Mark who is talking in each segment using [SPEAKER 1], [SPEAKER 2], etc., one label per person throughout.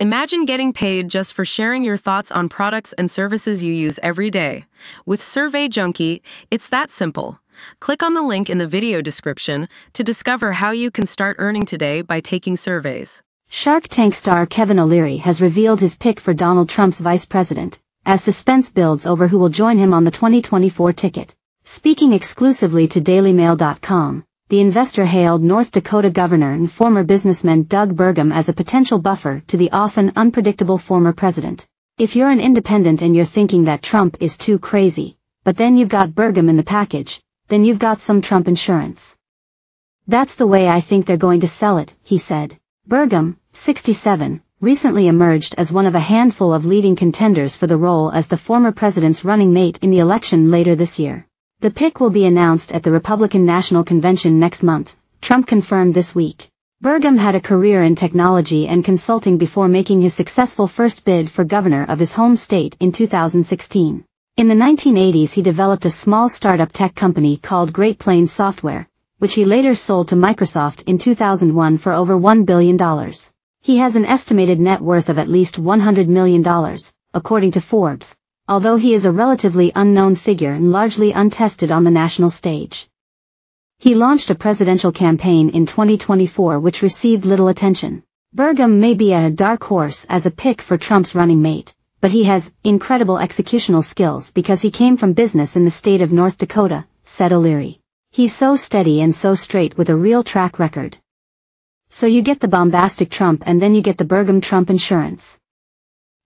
[SPEAKER 1] Imagine getting paid just for sharing your thoughts on products and services you use every day. With Survey Junkie, it's that simple. Click on the link in the video description to discover how you can start earning today by taking surveys.
[SPEAKER 2] Shark Tank star Kevin O'Leary has revealed his pick for Donald Trump's vice president, as suspense builds over who will join him on the 2024 ticket. Speaking exclusively to DailyMail.com, the investor hailed North Dakota governor and former businessman Doug Burgum as a potential buffer to the often unpredictable former president. If you're an independent and you're thinking that Trump is too crazy, but then you've got Burgum in the package, then you've got some Trump insurance. That's the way I think they're going to sell it, he said. Burgum, 67, recently emerged as one of a handful of leading contenders for the role as the former president's running mate in the election later this year. The pick will be announced at the Republican National Convention next month, Trump confirmed this week. Burgum had a career in technology and consulting before making his successful first bid for governor of his home state in 2016. In the 1980s he developed a small startup tech company called Great Plains Software, which he later sold to Microsoft in 2001 for over $1 billion. He has an estimated net worth of at least $100 million, according to Forbes, although he is a relatively unknown figure and largely untested on the national stage. He launched a presidential campaign in 2024 which received little attention. Burgum may be a dark horse as a pick for Trump's running mate, but he has incredible executional skills because he came from business in the state of North Dakota, said O'Leary. He's so steady and so straight with a real track record. So you get the bombastic Trump and then you get the Burgum Trump insurance.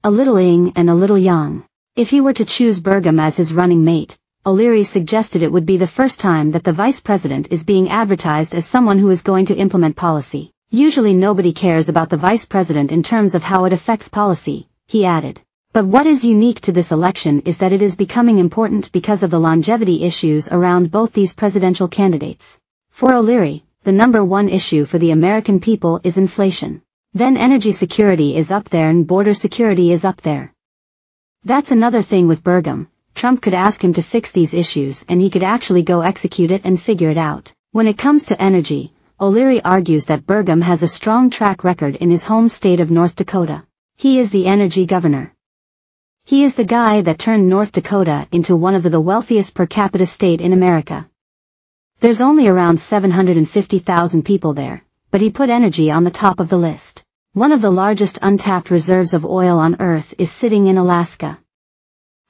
[SPEAKER 2] A little yin and a little yang. If he were to choose Burgum as his running mate, O'Leary suggested it would be the first time that the vice president is being advertised as someone who is going to implement policy. Usually nobody cares about the vice president in terms of how it affects policy, he added. But what is unique to this election is that it is becoming important because of the longevity issues around both these presidential candidates. For O'Leary, the number one issue for the American people is inflation. Then energy security is up there and border security is up there. That's another thing with Burgum. Trump could ask him to fix these issues and he could actually go execute it and figure it out. When it comes to energy, O'Leary argues that Burgum has a strong track record in his home state of North Dakota. He is the energy governor. He is the guy that turned North Dakota into one of the wealthiest per capita state in America. There's only around 750,000 people there, but he put energy on the top of the list. One of the largest untapped reserves of oil on Earth is sitting in Alaska.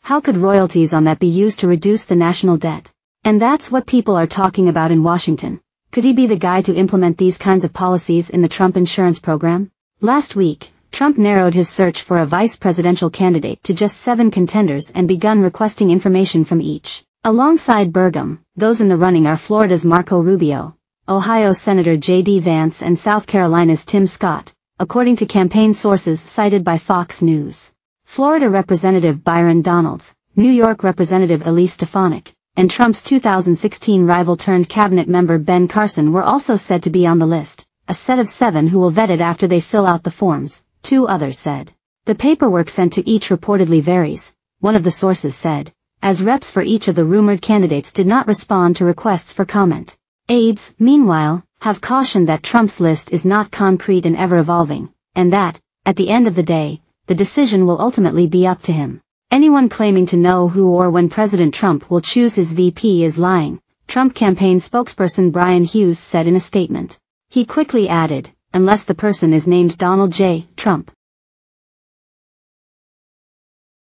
[SPEAKER 2] How could royalties on that be used to reduce the national debt? And that's what people are talking about in Washington. Could he be the guy to implement these kinds of policies in the Trump insurance program? Last week, Trump narrowed his search for a vice presidential candidate to just 7 contenders and begun requesting information from each. Alongside Burgum, those in the running are Florida's Marco Rubio, Ohio Senator J.D. Vance and South Carolina's Tim Scott, according to campaign sources cited by Fox News. Florida Representative Byron Donalds, New York Representative Elise Stefanik, and Trump's 2016 rival turned cabinet member Ben Carson were also said to be on the list, a set of 7 who will vet it after they fill out the forms, 2 others said. The paperwork sent to each reportedly varies, one of the sources said, as reps for each of the rumored candidates did not respond to requests for comment. Aides, meanwhile, have cautioned that Trump's list is not concrete and ever-evolving, and that, at the end of the day, the decision will ultimately be up to him. Anyone claiming to know who or when President Trump will choose his VP is lying, Trump campaign spokesperson Brian Hughes said in a statement. He quickly added, unless the person is named Donald J. Trump.